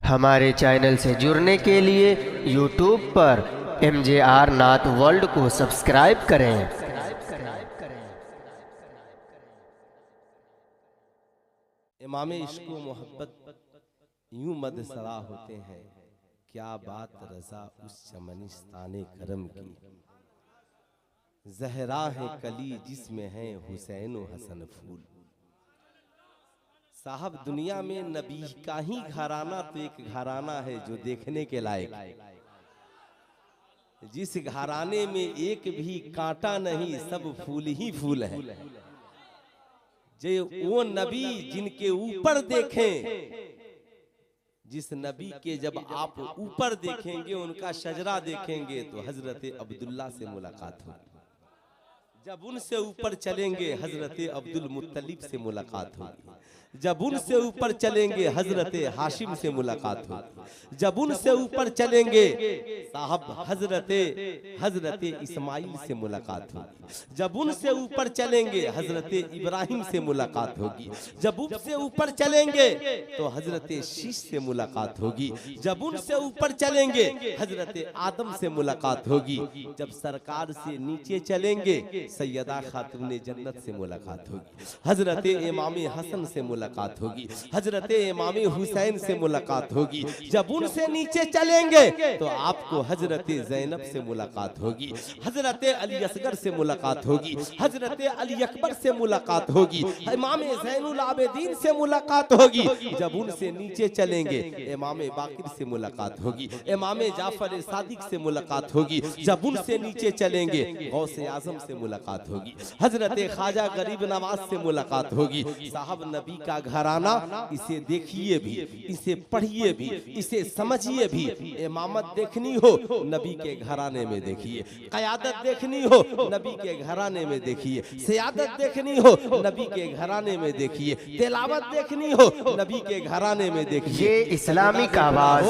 हमारे चैनल से जुड़ने के लिए YouTube पर MJR नाथ वर्ल्ड को सब्सक्राइब करें। इमामे इश्क व मोहब्बत यूं मदसरा होते हैं, क्या बात रज़ा उस चमनिस्ताने करम की। ज़हरा है कली जिसमें है हुसैन व हसन फूल। साहब दुनिया में नबी का ही घराना तो एक घराना है जो देखने के लायक है। जिस घराने में एक भी कांटा नहीं, सब फूल ही फूल है। जो वो नबी जिनके ऊपर देखें, जिस नबी के जब आप ऊपर देखेंगे, उनका शजरा देखेंगे तो हजरत अब्दुल्ला से मुलाकात होगी। जब उनसे ऊपर चलेंगे हजरत अब्दुल मुत्तलिब से मुलाकात होगी। जब उनसे ऊपर चलेंगे हजरत हाशिम से मुलाकात होगी। जब उनसे ऊपर चलेंगे साहब हजरत इस्माइल से मुलाकात होगी। जब उनसे ऊपर चलेंगे हजरत इब्राहिम से मुलाकात होगी। जब उनसे ऊपर चलेंगे तो हजरत शीश से मुलाकात होगी। जब उनसे ऊपर चलेंगे हजरत आदम से मुलाकात होगी। जब सरकार से नीचे चलेंगे सैयदा खातून जन्नत से मुलाकात होगी। हजरत इमाम हसन से मुलाकात होगी। हजरत इमाम हुसैन से मुलाकात होगी। जब उनसे नीचे चलेंगे तो आपको हजरत ज़ैनब से मुलाकात होगी। हजरत अली असगर से मुलाकात होगी। हजरत अली अकबर से मुलाकात होगी। इमाम ज़ैनुल आबिदीन से मुलाकात होगी। जब उनसे नीचे चलेंगे इमाम बाकिर से मुलाकात होगी। इमाम जाफर सादिक से मुलाकात होगी। जब उनसे नीचे चलेंगे गौसे आजम से मुलाकात होगी। हजरत ख्वाजा गरीब नवाज से मुलाकात होगी। साहब नबी का घराना, इसे देखिए भी, इसे पढ़िए भी, इसे समझिए भी। इमामत देखनी हो नबी के घराने में देखिए, क़यादत देखनी हो नबी के घराने में देखिए, सियादत देखनी हो नबी के घराने में देखिए, तिलावत देखनी हो नबी के घराने में देखिए। ये इस्लामिक आवाज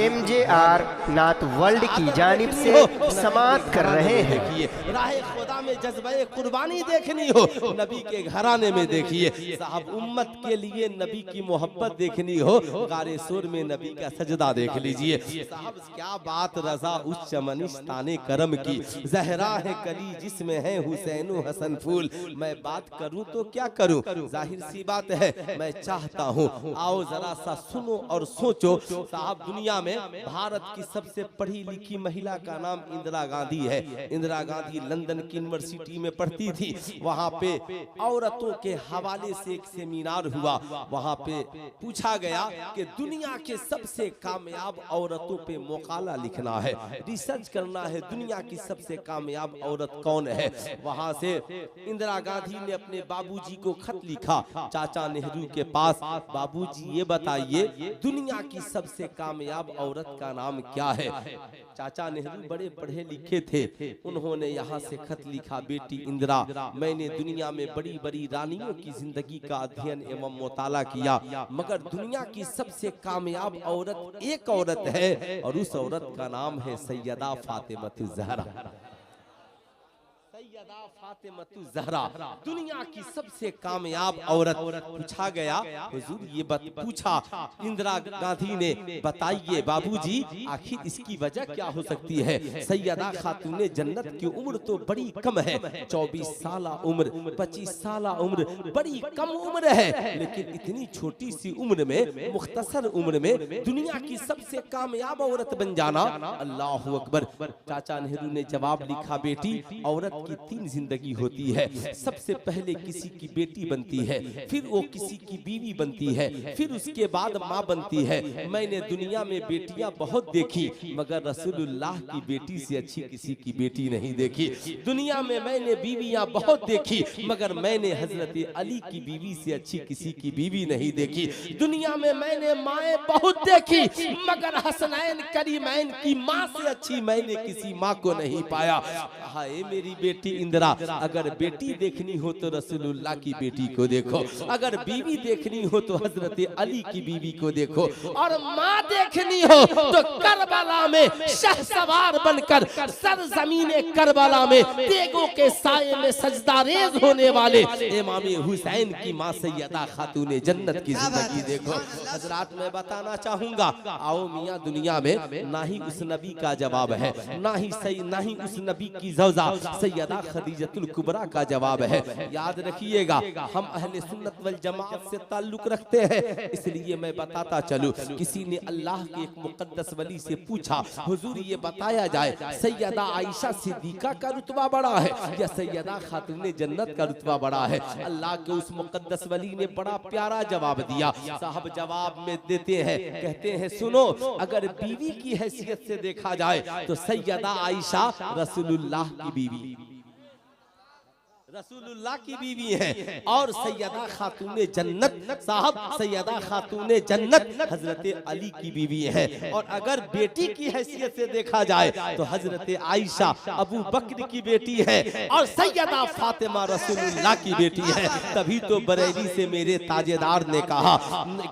MJR नाथ वर्ल्ड की जानिब से समाअत कर रहे हैं। राह खुदा में जज्बे कुर्बानी देखनी हो नबी के घराने में देखिए। साहब उम्मत के लिए नबी की मोहब्बत देखनी हो गारे सुर में नबी का सजदा देख लीजिए। साहब क्या बात रज़ा उस चमनिस्ताने करम की। ज़हरा है कली जिसमें है हुसैन हसन फूल। मैं बात करूं तो क्या करूं, जाहिर सी बात है मैं चाहता हूं आओ जरा सा सुनो और सोचो। साहब दुनिया में भारत की सबसे पढ़ी लिखी महिला का नाम इंदिरा गांधी है। इंदिरा गांधी लंदन की यूनिवर्सिटी में पढ़ती थी। वहां पे औरतों के हवाले से एक सेमिनार हुआ। वहां पे पूछा गया कि दुनिया के सबसे कामयाब औरतों पे मकाला लिखना है, रिसर्च करना है, दुनिया की सबसे कामयाब औरत कौन है। वहां से इंदिरा गांधी ने अपने बाबूजी को खत लिखा चाचा नेहरू के पास, बाबूजी ये बताइए दुनिया की सबसे कामयाब औरत का नाम क्या है। चाचा नेहरू बड़े पढ़े लिखे थे, उन्होंने यहाँ से खत लिखा, बेटी इंदिरा, मैंने दुनिया में बड़ी बड़ी रानियों की जिंदगी का अध्ययन एवं मुताला किया, मगर दुनिया की सबसे कामयाब औरत एक औरत है और उस औरत का नाम है सैयदा फातिमा ज़हरा। सैयदा फातिमा ज़हरा दुनिया की सबसे कामयाब औरत। पूछा गया हुजूर ये पूछा इंदिरा गांधी ने, बताइए बाबूजी आखिर इसकी वजह क्या हो सकती है। सैयदा खातून जन्नत की उम्र तो बड़ी कम है, 24 साल उम्र, 25 साल उम्र, बड़ी कम उम्र है। लेकिन इतनी छोटी सी उम्र में, मुख्तसर उम्र में दुनिया की सबसे कामयाब औरत बन जाना, अल्लाह अकबर। चाचा नेहरू ने जवाब लिखा, बेटी औरत की 3 जिंदगी होती है। सबसे पहले किसी की बेटी बनती है, फिर वो किसी की बीवी बनती है, फिर उसके बाद माँ बनती है। मैंने दुनिया में बेटियां बहुत देखी, मगर रसूलुल्लाह की बेटी से अच्छी किसी की बेटी नहीं देखी। दुनिया में मैंने बीवियां बहुत देखी, मगर मैंने हजरत अली की बीवी से अच्छी किसी की बीवी नहीं देखी। दुनिया में मैंने माएँ बहुत देखी, मगर हसनैन करीमैन की माँ से अच्छी मैंने किसी माँ को नहीं पाया। हाय मेरी बेटी बेटी इंदिरा। अगर बेटी देखनी हो तो रसूलुल्लाह की बेटी को देखो, अगर बीवी देखनी हो तो हजरत अली की बीवी को देखो, और माँ देखनी हो तो करबला में शहसवार बनकर सरजमीन करबला में तेगों के साये में सजदारेज होने वाले इमाम हुसैन की माँ सैयदा खातून जन्नत की जिंदगी देखो। हजरात मैं बताना चाहूंगा, आओ मियाँ दुनिया में ना ही उस नबी का जवाब है, ना ही उस नबी की ज़ौजा सैयदा खदीजतुल कुबरा का जवाब है। याद रखिएगा, हम अहले सुन्नत वल जमात से ताल्लुक रखते हैं, इसलिए मैं बताता चलूं। किसी ने अल्लाह के एक मुकद्दस वली से पूछा, हुजूर ये बताया जाए सैयदा आयशा सिद्दीका का रुतबा बड़ा है या सैयदा खातून जन्नत का रुतबा बड़ा है? अल्लाह के उस मुकद्दस वली ने बड़ा प्यारा जवाब दिया। साहब जवाब में देते हैं, कहते हैं सुनो, अगर बीवी की हैसियत से देखा जाए तो सैयदा आयशा रसूलुल्लाह की बीवी, रसूलुल्लाह की बीवी है, और सैयदा खातून जन्नत, साहब सैयदा खातून जन्नत हजरत अली की बीवी है। और अगर बेटी की हैसियत से देखा जाए तो हजरत आयशा अबू बकर की बेटी है और सैयदा फातिमा रसूलुल्लाह की बेटी है। तभी तो बरेली से मेरे ताजेदार ने कहा,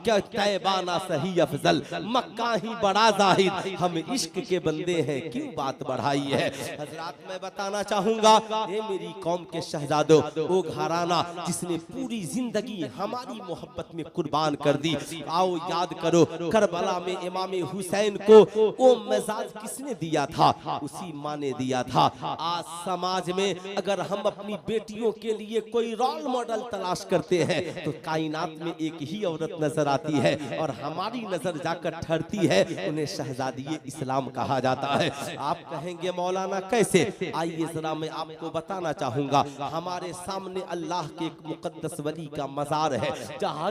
क्या तैबा ना सही अफजल, मक्का ही बड़ा जाहिद, हम इश्क के बंदे हैं क्यों बात बढ़ाई है। हजरात मैं बताना चाहूंगा, ये मेरी कौम के शहजादों, वो घराना जिसने पूरी जिंदगी हमारी मोहब्बत में कुर्बान कर दी। आओ याद करो, करबला में इमाम हुसैन को वो मिजाज किसने दिया था? उसी माँ ने दिया था। आज समाज में अगर हम अपनी बेटियों के लिए कोई रोल मॉडल तलाश करते हैं तो कायनात में एक ही औरत नजर आती है, और हमारी नजर जाकर ठहरती है, उन्हें शहजादी इस्लाम कहा जाता है। आप कहेंगे मौलाना कैसे? आइए जरा मैं आपको बताना चाहूंगा। हमारे सामने अल्लाह के एक मुकद्दस वली का मजार है, जहाँ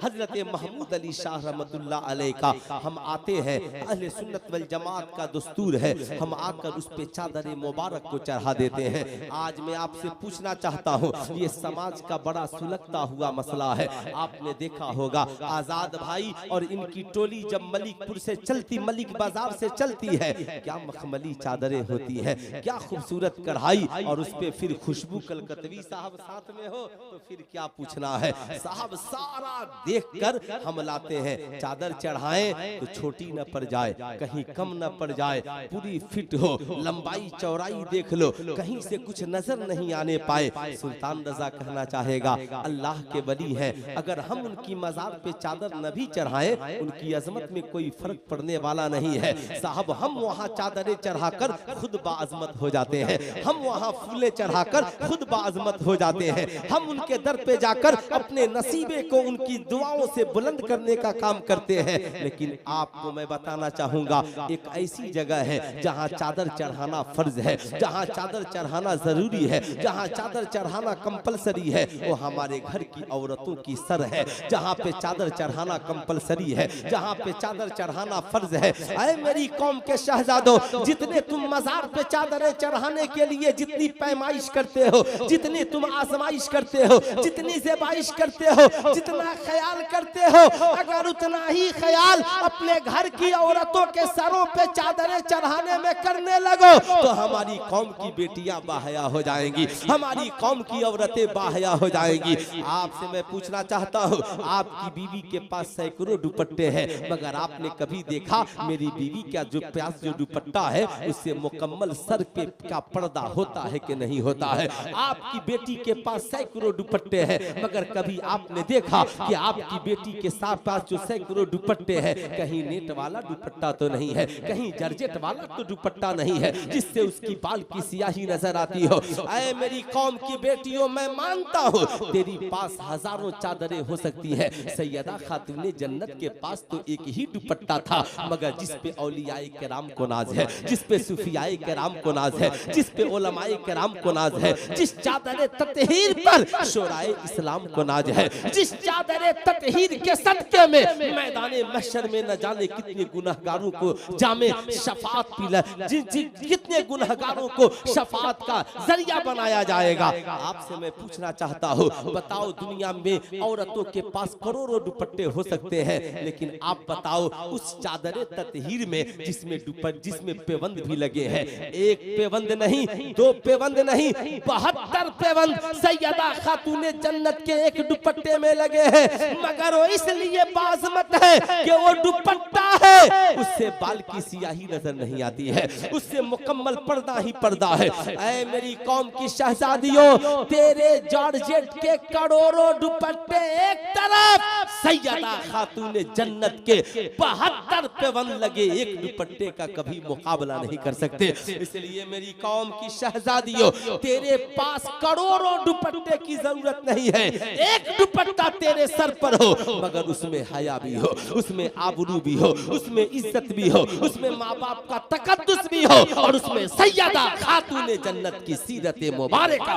हजरत महमूद अली शाह रहमतुल्लाह अलैह का हम आते हैं। अहले सुन्नत वल जमात का दस्तूर है, हम आकर उस पे चादर मुबारक को चढ़ा देते हैं। आज मैं आपसे पूछना चाहता हूँ, ये समाज का बड़ा सुलगता हुआ मसला है। आपने देखा होगा आजाद भाई और इनकी टोली जब मलिकपुर से चलती, मलिक बाजार से चलती है, क्या मखमली चादरें होती है, क्या खूबसूरत कढ़ाई, और उस पे फिर खुशबू कलकतवी साहब साथ में हो तो फिर क्या पूछना है। साहब सारा देखकर हम लाते हैं, चादर चढ़ाएं तो छोटी न पड़ जाए, कहीं कम न पड़ जाए, पूरी फिट हो, लंबाई चौड़ाई देख लो, कहीं से कुछ नजर नहीं आने पाए। सुल्तान रजा कहना चाहेगा, अल्लाह के वली है, अगर हम उनकी मजार पे चादर न भी चढ़ाएं, उनकी अजमत में कोई फर्क पड़ने वाला नहीं है। साहब हम वहाँ चादरें चढ़ाकर खुद बाअजमत हो जाते हैं, हम वहाँ फूले चढ़ाकर खुद बाअजमत हो जाते हैं, हम उनके दर पे जाकर अपने नसीबे को उनकी दुआओं से बुलंद करने का काम करते हैं। लेकिन आपको मैं बताना चाहूंगा, एक ऐसी जगह है जहां चादर चढ़ाना फर्ज है, जहां चादर चढ़ाना जरूरी है, जहां चादर चढ़ाना कंपलसरी है, वो हमारे घर की औरतों की सर है। जहां पे चादर चढ़ाना कंपलसरी है, जहां पे चादर चढ़ाना फर्ज है। ऐ मेरी कौम के शहजादों, जितने तुम मजार पे चादरें चढ़ाने के लिए जितनी पैमाइश करते हो, जितनी तुम आजमाइश करते हो, जितनी ज़ेबाइश करते हो, जितना ख्याल करते हो, अगर उतना ही ख्याल अपने घर की औरतों के सरों पे चादरें चढ़ाने में करने लगो तो हमारी कौम की बेटियां बाहया हो जाएंगी, हमारी कौम की औरतें बाहया हो जाएंगी। आपसे मैं पूछना चाहता हूँ, आपकी बीवी के पास सैकड़ों दुपट्टे हैं, मगर आपने कभी देखा मेरी बीवी का जो प्यास जो दुपट्टा है उससे मुकम्मल सर पे का पर्दा होता है कि नहीं होता है? आपकी बेटी के पास सैकड़ों दुपट्टे हैं, मगर कभी आपने देखा कि आपकी बेटी के साथ पास जो सैकड़ों दुपट्टे हैं, कहीं नेट वाला दुपट्टा तो नहीं है, कहीं जर्जेट वाला तो दुपट्टा नहीं है जिससे उसकी बाल की सियाही नजर आती हो। ऐ मेरी कौम की बेटियों, मैं मानता हूँ तेरी पास हजारों चादरें हो सकती है, सैयदा खातून जन्नत के पास तो एक ही दुपट्टा था, मगर जिस पे औलियाए किराम को नाज है, जिस पे सूफियाए किराम को नाज है, जिस पे उलमाए किराम को नाज है, जिस चादर ततहीर पर शोराए इस्लाम को नाज है, जिस चादर ततहीर के सदके में मैदाने महशर में न जाने कितने गुनहगारों को जामे शफात पिला, कितने गुनहगारों को शफात का जरिया बनाया जाएगा। आपसे मैं पूछना चाहता हूँ, बताओ दुनिया में औरतों के पास करोड़ों दुपट्टे हो सकते हैं, लेकिन आप बताओ उस चादर ततहीर में जिसमें पेवंद भी लगे हैं, एक पेवंद नहीं, दो पेवंद नहीं, 72 पेवंद सैयदा खातूने जन्नत के एक दुपट्टे में लगे हैं। मगर वो इसलिए बाज़मत है कि वो दुपट्टा है, उससे बाल की सियाही नजर नहीं आती है, उससे मुकम्मल पर्दा ही पर्दा है। ऐ मेरी कौम की शहजादियों, तेरे जॉर्जेट के करोड़ों दुपट्टे एक तरफ, सैयदा खातूने जन्नत के 72 पेवंद लगे एक दुपट्टे का कभी मुकाबला नहीं कर सकते। इसलिए मेरी कौम की शहजादियों, तेरे पास करोड़ों दुपट्टे की जरूरत नहीं है, एक दुपट्टा तेरे सर पर हो, मगर उसमें हया भी हो, उसमें आबरू भी हो, उसमें इज्जत भी हो, उसमें माँ बाप का तकद्दुस भी हो, और उसमें सैयदा खातूने जन्नत की सीरत मुबारक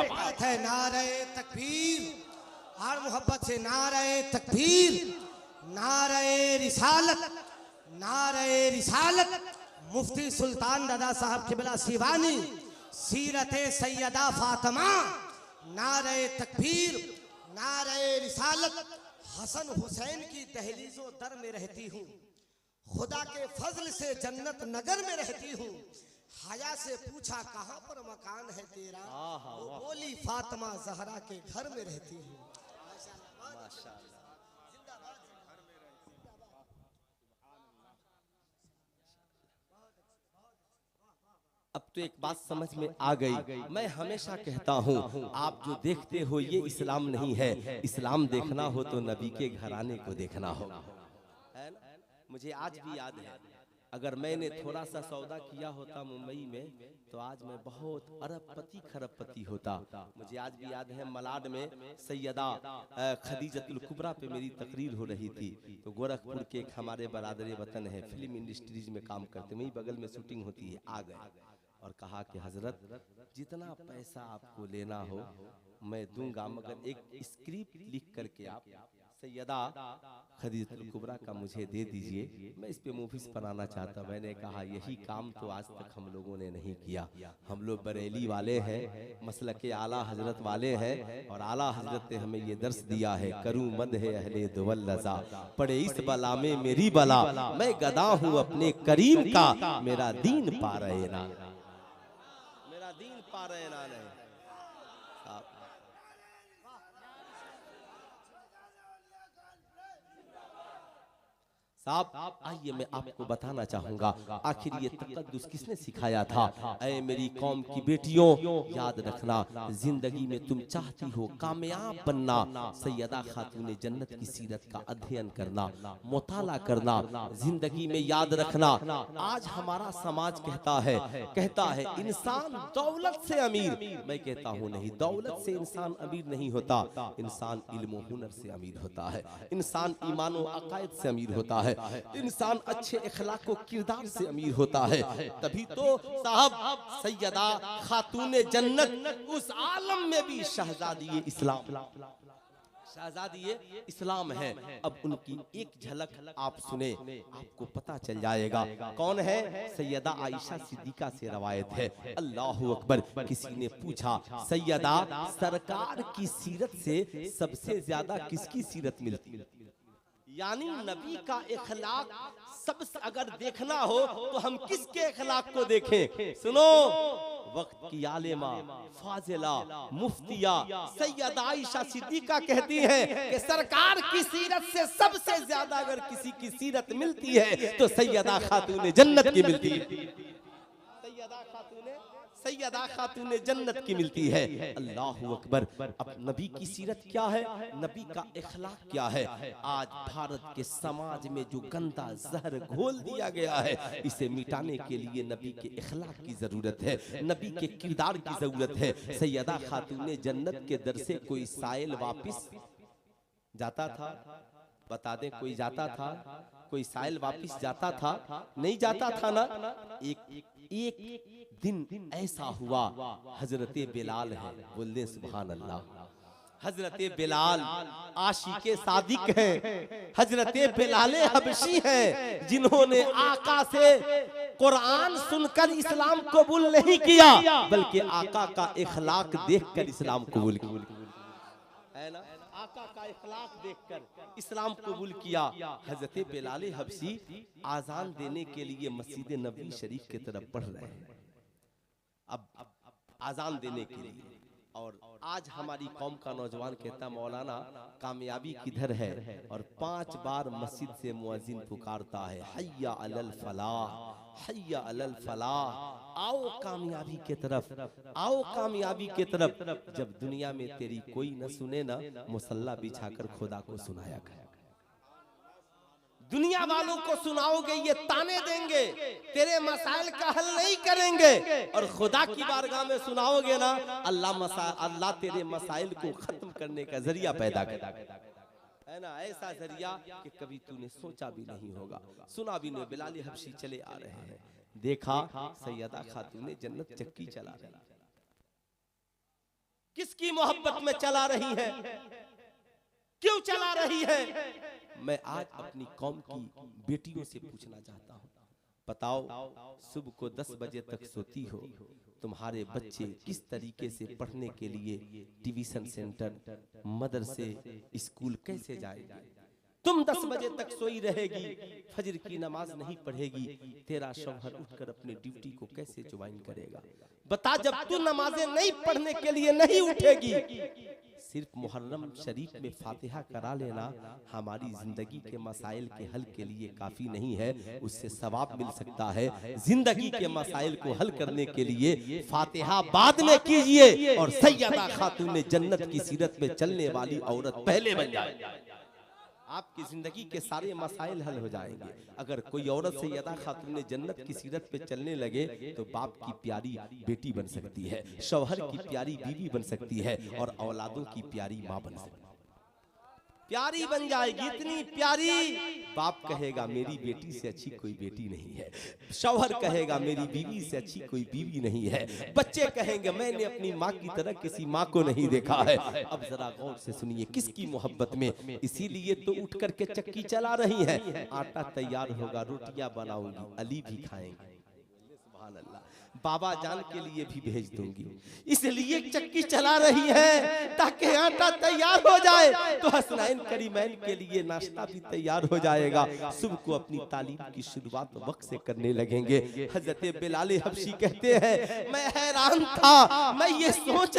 है। नारे तकबीर, और मोहब्बत से नारे तकबीर, नारे रिसालत, नारे रिसालत। मुफ्ती सुल्तान दादा साहब किबला सिवानी, सीरत सैयदा फातिमा, नारे तकबीर, नारे रिसालत। हसन हुसैन की दहलीजों दर में रहती हूँ, खुदा के फजल से जन्नत नगर में रहती हूँ। हया से पूछा कहाँ पर मकान है तेरा, वो बोली फातिमा जहरा के घर में रहती हूँ। अब तो एक बात समझ में आ गई। मैं हमेशा कहता हूँ, आप जो देखते हो ये इस्लाम नहीं है, इस्लाम देखना हो तो नबी के घराने को देखना हो, है ना? मुझे आज भी याद है, अगर मैंने थोड़ा सा सौदा किया होता मुंबई में तो आज मैं बहुत अरबपति खरबपति होता। मुझे आज भी याद है, मलाड में सैयदा खदीजतुल कुबरा पे मेरी तकरीर हो रही थी, तो गोरखपुर के एक हमारे बरादरे वतन है, फिल्म इंडस्ट्रीज में काम करते, वहीं बगल में शूटिंग होती है। आ गए और कहा कि हजरत जितना पैसा आपको लेना हो मैं दूंगा, मगर एक स्क्रिप्ट लिख करके आप सैयदा खदीजतुल कुबरा का मुझे दे दीजिए, मैं इस पे मूवीज बनाना चाहता। मैंने कहा यही काम तो आज तक हम लोगों ने नहीं किया। हम लोग बरेली वाले हैं, मसलक के आला हजरत वाले हैं, और आला हजरत ने हमें ये दर्श दिया है, करूं मद है अहले दुवल लजा, पड़े इस बला में मेरी बला, मैं गदा हूँ अपने करीम का, मेरा दीन पा रहे ना, मेरा दीन पा रहे ना। नहीं साहब, आइए मैं आपको बताना चाहूंगा आखिर ये तकद्दुस किसने सिखाया था। ऐ मेरी कौम की बेटियों, याद रखना, जिंदगी में तुम चाहती हो कामयाब बनना, सैयदा खातूने जन्नत की सीरत का अध्ययन करना, मुताला करना, जिंदगी में याद रखना। आज हमारा समाज कहता है इंसान दौलत से अमीर, मैं कहता हूँ नहीं, दौलत से इंसान अमीर नहीं होता, इंसान इल्म और हुनर से अमीर होता है, इंसान ईमान और अकायद से अमीर होता है, इंसान अच्छे इखलाक और किरदार से अमीर होता है। तभी तो साहब सैयदा खातूने जन्नत उस आलम में भी शहजादी इस्लाम, शहजादी इस्लाम है। अब उनकी एक झलक आप सुने, आपको पता चल जाएगा कौन है। सैयदा आयशा सिद्दीका से रवायत है, अल्लाहु अकबर। किसी ने पूछा, सैयदा सरकार की सीरत से सबसे ज्यादा किसकी सीरत मिलती, यानी नबी का इखलाक सबसे अगर देखना हो तो हम किसके इखलाक को देखें। सुनो, वक्त की आलिमा फाजिला मुफ्तिया सैयदा आयशा सिद्दीका कहती हैं कि सरकार की सीरत से सबसे ज्यादा अगर किसी की सीरत मिलती है तो सैयदा खातूने जन्नत की मिलती है, सैयदा खातूने जन्नत की मिलती है। अल्लाहु अकबर। अब नबी की सीरत क्या है, नबी का इखलाक क्या है। आज भारत के समाज में जो गंदा जहर घोल दिया गया है, इसे मिटाने के लिए नबी के इखलाक की जरूरत है, नबी के किरदार की जरूरत है। सैयदा खातूने जन्नत के दर से कोई साइल वापिस जाता था, बता दें, कोई जाता था, कोई साइल वापिस जाता था, नहीं जाता था ना। एक एक दिन ऐसा हुआ, हजरत बिलाल है, बोल दे सुभान अल्लाह। हजरत बिलाल आशिके सादिक है, हजरत बिलाल हबशी है, जिन्होंने आका से कुरान सुनकर इस्लाम कबूल नहीं किया, बल्कि आका का इखलाक देखकर इस्लाम कबूल किया, है ना? आका का इखलाक देखकर इस्लाम कबूल किया। हजरत बिलाल हबशी आजान देने के लिए मस्जिद नबवी शरीफ की तरफ बढ़ रहे हैं, अब आजान देने के लिए। और आज हमारी कौम का नौजवान कहता, मौलाना कामयाबी किधर है? और 5 बार मस्जिद से मुअज्जिन पुकारता है, हय्या अलल फलाह, हय्या अलल फलाह, आओ कामयाबी के तरफ, आओ कामयाबी के तरफ। जब दुनिया में तेरी कोई न सुने ना, मुसल्ला बिछाकर खुदा को सुनाया कर। दुनिया वालों को सुनाओगे ये ताने देंगे, तेरे मसाइल का हल नहीं करेंगे, और खुदा की बारगाह में सुनाओगे ना, अल्लाह तेरे मसाइल को खत्म करने का जरिया पैदा करेगा, है ना? ऐसा जरिया कि कभी तूने सोचा भी नहीं होगा, सुना भी नहीं। बिलाल हबशी चले आ रहे हैं, देखा सैयदा खातून जन्नत चक्की चला रही, किसकी मोहब्बत में चला रही है, क्यों चला रही है? मैं आज अपनी कौम की बेटियों से पूछना चाहता हूँ, बताओ सुबह को 10 बजे तक सोती हो, तुम्हारे बच्चे किस तरीके से पढ़ने के लिए ट्यूशन सेंटर, मदरसे, स्कूल कैसे जाएंगे? तुम 10 बजे तक सोई रहेगी, फजर की नमाज नहीं पढ़ेगी, तेरा शौहर उठकर अपनी ड्यूटी को कैसे ज्वाइन करेगा? बता, जब तू नमाजें नहीं पढ़ने के लिए नहीं उठेगी, सिर्फ मुहर्रम शरीफ में फातिहा करा लेना हमारी जिंदगी के मसाइल के हल के लिए काफी नहीं है, उससे सवाब मिल सकता है। जिंदगी के मसाइल को हल करने के लिए फातिहा बाद में कीजिए, और सैयदा खातून जन्नत की सीरत में चलने वाली औरत पहले बन जाए, आपकी जिंदगी के सारे मसाइल हल हो जाएंगे। अगर कोई औरत सैयदा खातून जन्नत की सीरत पे चलने लगे तो बाप की प्यारी बेटी बन सकती है, शौहर की प्यारी बीवी बन सकती है, और औलादों की प्यारी माँ बन सकती है, प्यारी बन जाएगी, इतनी प्यारी। बाप कहेगा मेरी बेटी से अच्छी कोई बेटी नहीं है, शौहर कहेगा मेरी बीवी से अच्छी कोई बीवी नहीं है, बच्चे कहेंगे मैंने अपनी माँ की तरह किसी माँ को नहीं देखा है। अब जरा गौर से सुनिए, किसकी मोहब्बत में? इसीलिए तो उठ करके चक्की चला रही है, आटा तैयार होगा, रोटियां बनाऊंगी, अली भी खाएंगे, सुभान अल्लाह, बाबा जान के लिए भी भेज दूंगी, इसलिए चक्की चला रही है ताकि आटा तैयार हो जाए, तो हसनैन करीमैन के लिए नाश्ता भी तैयार हो जाएगा। सुबह को अपनी तालीम की शुरुआत वक्त से करने लगेंगे। हजरत बिलाल हबशी कहते हैं, मैं हैरान था, मैं ये सोच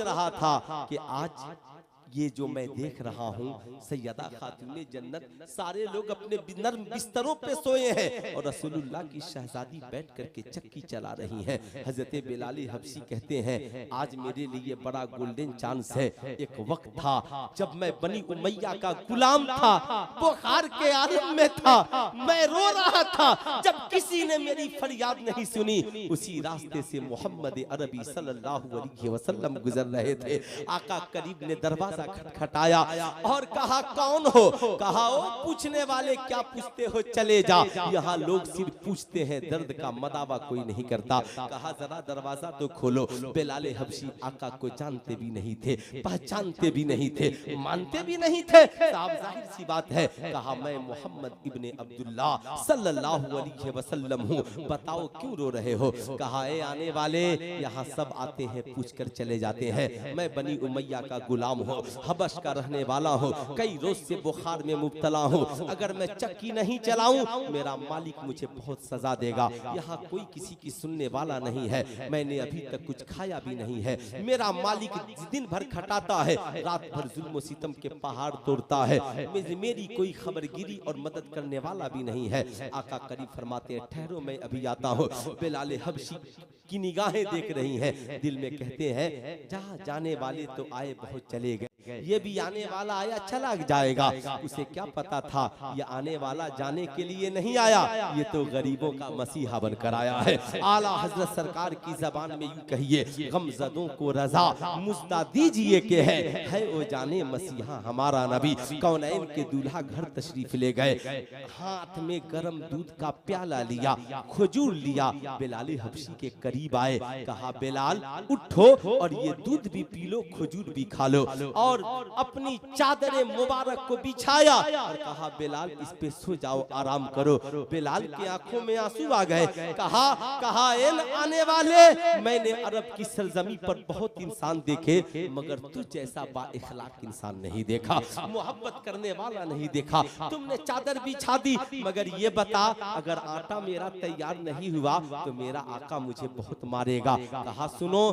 रहा था कि आज ये जो मैं देख रहा हूँ, सैयदा खातून जन्नत, सारे लोग अपने नर्म बिस्तरों पे सोए हैं और रसूलुल्लाह की शहजादी बैठ करके चक्की चला रही हैं। हजरत बिलाल हबशी कहते हैं, आज मेरे लिए बड़ा गोल्डन चांस है। एक वक्त था जब मैं बनी उमैया का गुलाम था, बुखार के आलम में था, मैं रो रहा था, जब किसी ने मेरी फरियाद नहीं सुनी। उसी रास्ते से मोहम्मद अरबी सल्लल्लाहु अलैहि वसल्लम गुजर रहे थे। आका करीब ने दरवाजा खटखटाया और कहा, कौन हो? कहा, ओ पूछने वाले क्या पूछते हो, चले जा, यहाँ लोग सिर्फ पूछते हैं, दर्द का मदावा कोई नहीं करता। कहा, जरा दरवाजा तो खोलो। बिलाल हबशी आका को जानते भी नहीं थे, पहचानते भी नहीं थे, मानते भी नहीं थे, साफ जाहिर सी बात है। कहा, मैं मोहम्मद इब्ने अब्दुल्लाह सल्लल्लाहु अलैहि वसल्लम हूँ, बताओ क्यों रो रहे हो? कहा, ए आने वाले, यहाँ सब आते हैं, पूछ कर चले जाते हैं, मैं बनी उमैया का गुलाम हूँ, हबश का रहने वाला हूँ, कई रोज से बुखार में मुब्तला हूँ, अगर मैं चक्की नहीं चलाऊं मेरा मालिक मुझे बहुत सजा देगा। यहाँ कोई किसी की सुनने वाला नहीं है, मैंने अभी तक कुछ खाया भी नहीं है, मेरा मालिक दिन भर खटाता है, रात भर जुल्म सितम के पहाड़ तोड़ता है, मेरी कोई खबरगिरी और मदद करने वाला भी नहीं है। आका करीब फरमाते हैं, ठहरो मैं अभी आता हूँ। बिलाल हबशी की निगाहें देख रही हैं, दिल में कहते हैं, जहाँ जाने वाले तो आए बहुत चले गए, ये भी आने वाला आया चला जाएगा। उसे क्या पता था ये आने वाला जाने के लिए नहीं आया, ये तो गरीबों का मसीहा बनकर आया है। आला हजरत सरकार की जबान में यूं कहिए, गमजदों को रजा मुस्ता दीजिए के है वो जाने मसीहा हमारा नबी। कौनैन के दूल्हा घर तशरीफ ले गए, हाथ में गरम दूध का प्याला लिया, खजूर लिया, बिलाल हबशी के करीब आए, कहा बिलाल उठो और ये दूध भी पी लो, खजूर भी खा लो, और अपनी चादर मुबारक को बिछाया और कहा बिलाल इस पे सो जाओ, आराम करो। बिलाल की आंखों में आंसू आ गए। कहा इन आने वाले, मैंने अरब की सरजमी पर बहुत इंसान देखे मगर तू जैसा बाइखलाक इंसान नहीं देखा, मोहब्बत करने वाला नहीं देखा। तुमने चादर बिछा दी, मगर ये बता अगर आटा मेरा तैयार नहीं हुआ तो मेरा आका मुझे बहुत मारेगा। कहा सुनो,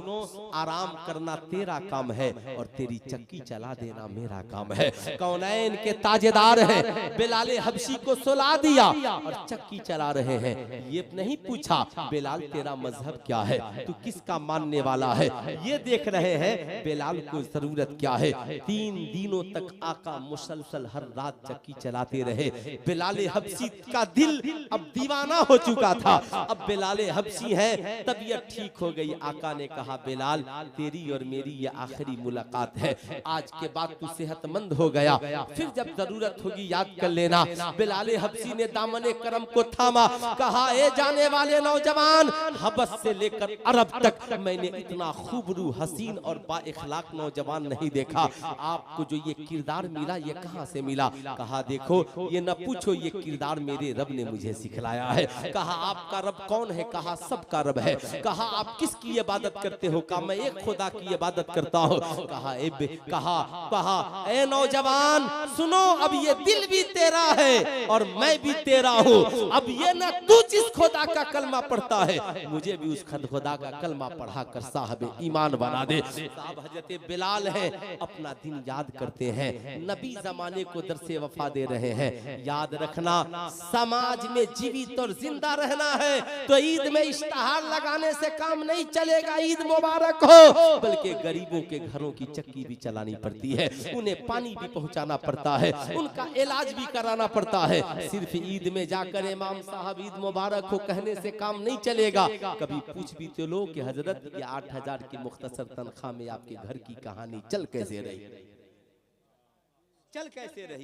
आराम करना तेरा काम है और तेरी चक्की चला देना मेरा काम है। कौनैन के ताजेदार हैं, बिलाल हबशी को सुला दिया और चक्की चला रहे हैं। ये नहीं पूछा बिलाल तेरा मजहब क्या है, तू किसका मानने वाला है, ये देख रहे हैं बिलाल को जरूरत क्या है। 3 दिनों तक आका मुसलसल हर रात चक्की चलाते रहे। बिलाल हबशी का दिल अब दीवाना हो चुका था। अब बिलाल हबशी है, तबीयत ठीक हो गई। आका ने कहा बिलाल तेरी और मेरी ये आखिरी मुलाकात है, आज के बाद तू सेहतमंद हो गया, फिर जब जरूरत होगी याद कर लेना। बिलाल हबशी ने दामने करम को थामा, कहा ए जाने वाले नौजवान, हबस से लेकर अरब तक मैंने इतना खूबरू हसीन और बाइखलाक नौजवान नहीं देखा। आपको जो ये किरदार मिला ये कहां से मिला? कहा देखो ये न पूछो, ये किरदार मेरे रब ने मुझे सिखलाया है। कहा आपका रब कौन है? कहा सबका रब है। कहा आप किसकी इबादत करते हो? कहा मैं एक खुदा की इबादत करता हूँ। कहा ए नौजवान सुनो, अब ये दिल भी तेरा है और मैं भी तेरा हूँ। अब ये न तू जिस खुदा का कलमा पढ़ता है, मुझे भी उस खुदा का कलमा पढ़ा कर साहब ईमान बना दे। साहब हजरत बिलाल है, अपना दिन याद करते हैं, नबी जमाने को दरसे वफा दे रहे हैं। याद रखना समाज में जीवित और जिंदा रहना है तो ईद में इश्तहार लगाने से काम नहीं चलेगा, ईद मुबारक हो, बल्कि गरीबों के घरों की चक्की भी चलानी पड़ती है, उन्हें पानी भी पहुंचाना पड़ता है, उनका इलाज भी कराना पड़ता है। सिर्फ ईद में जाकर इमाम साहब ईद मुबारक हो कहने से काम नहीं चलेगा। कभी पूछ भी तो लो कि हजरत ये 8000 की मुख्तसर तनख्वाह में आपके घर की कहानी चल कैसे रही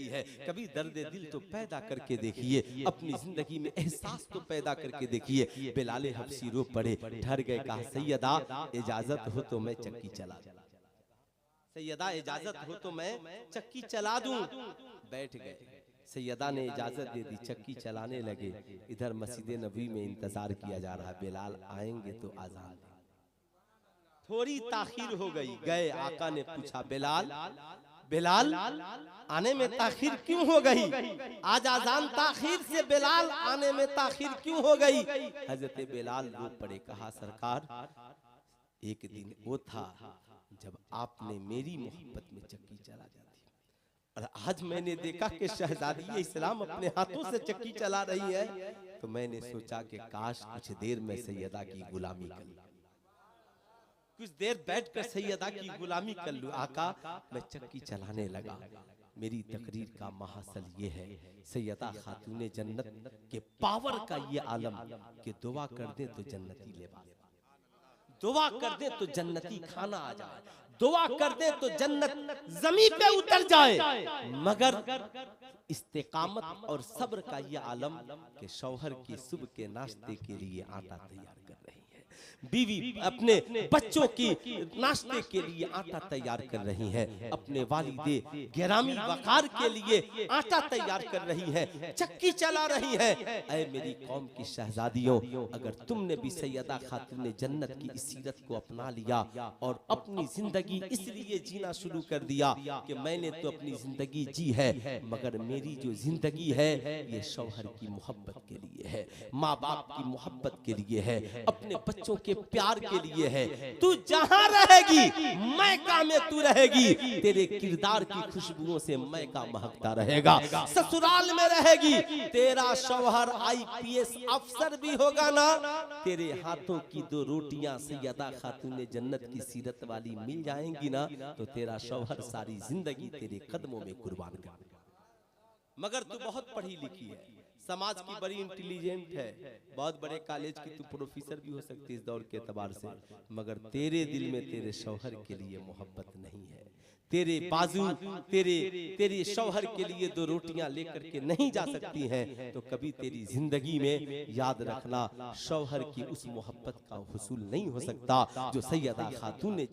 है? कभी दर्द दिल तो पैदा करके देखिए, अपनी जिंदगी में एहसास तो पैदा करके देखिए। बिलाल हबशी रो पड़े, ठहर गए, कहा सैयदा इजाजत हो तो मैं चक्की चला दूं, सैयदा इजाजत हो तो मैं चक्की चला दूं। बैठ गए, सैयदा ने इजाजत दे दी, चक्की चलाने लगे। इधर मस्जिद नबी में इंतजार किया जा रहा, बिलाल आएंगे तो आजान। थोड़ी ताखीर हो गई, गए, आका ने पूछा बिलाल आने में ताखीर क्यों हो गई? आज आजान ताखीर से बिलाल आने में ताखीर क्यों हो गई? हजरत बिलाल रो पड़े, कहा सरकार एक दिन वो था जब आपने मेरी मोहब्बत में चक्की चला दी और आज मैंने देखा कि शहजादी इस्लाम अपने हाथों से चक्की चला रही है, तो मैंने सोचा कि काश कुछ देर में सैयदा की गुलामी कर लूं, कुछ देर बैठकर सैयदा की गुलामी कर लूं। आका मैं चक्की चलाने लगा। मेरी तकरीर का महासल ये है, सैयदा खातूने जन्नत के पावर का ये आलम कि दुआ कर दे तो जन्नती लिबास, दुआ कर दे तो जन्नती खाना आ जाए, दुआ कर दे तो जन्नत जमीन पे उतर जाए, मगर इस्तिकामत और सब्र का ये आलम कि शौहर की सुबह के नाश्ते के लिए आटा तैयार कर रही है, बीवी अपने बच्चों की नाश्ते के लिए आटा तैयार कर रही है, अपने वालिदे गिरामी वकार के लिए आटा तैयार कर रही है, चक्की चला रही है। ऐ मेरी कौम की शहजादियों, अगर तुमने भी सैयदा खातून जन्नत की इस सीरत को अपना लिया और अपनी जिंदगी इसलिए जीना शुरू कर दिया कि मैंने तो अपनी जिंदगी जी है, मगर मेरी जो जिंदगी है ये शौहर की मोहब्बत के लिए है, माँ बाप की मोहब्बत के लिए है, अपने बच्चों बच्चों के प्यार के लिए है। तू जहां रहेगी मैका में तू रहेगी, तेरे किरदार की खुशबुओं से मैका महकता रहेगा। ससुराल में रहेगी, तेरा शौहर IPS अफसर भी होगा ना, तेरे हाथों की 2 रोटियां सैयदा खातून जन्नत की सीरत वाली मिल जाएंगी ना, तो तेरा शौहर सारी जिंदगी तेरे कदमों में कुर्बान कर देगा। मगर तू बहुत पढ़ी लिखी है, समाज की बड़ी इंटेलिजेंट है, बहुत बड़े कॉलेज की तू प्रोफेसर भी हो सकती है इस दौर के एतबार से, मगर तेरे दिल में तेरे शौहर के लिए मोहब्बत नहीं है। तेरे बाजू तेरे शौहर के लिए 2 रोटियां लेकर के नहीं जा सकती हैं, तो कभी तेरी जिंदगी में याद रखना शौहर की उस मोहब्बत का हुसूल नहीं हो सकता जो सैयदा खातून ने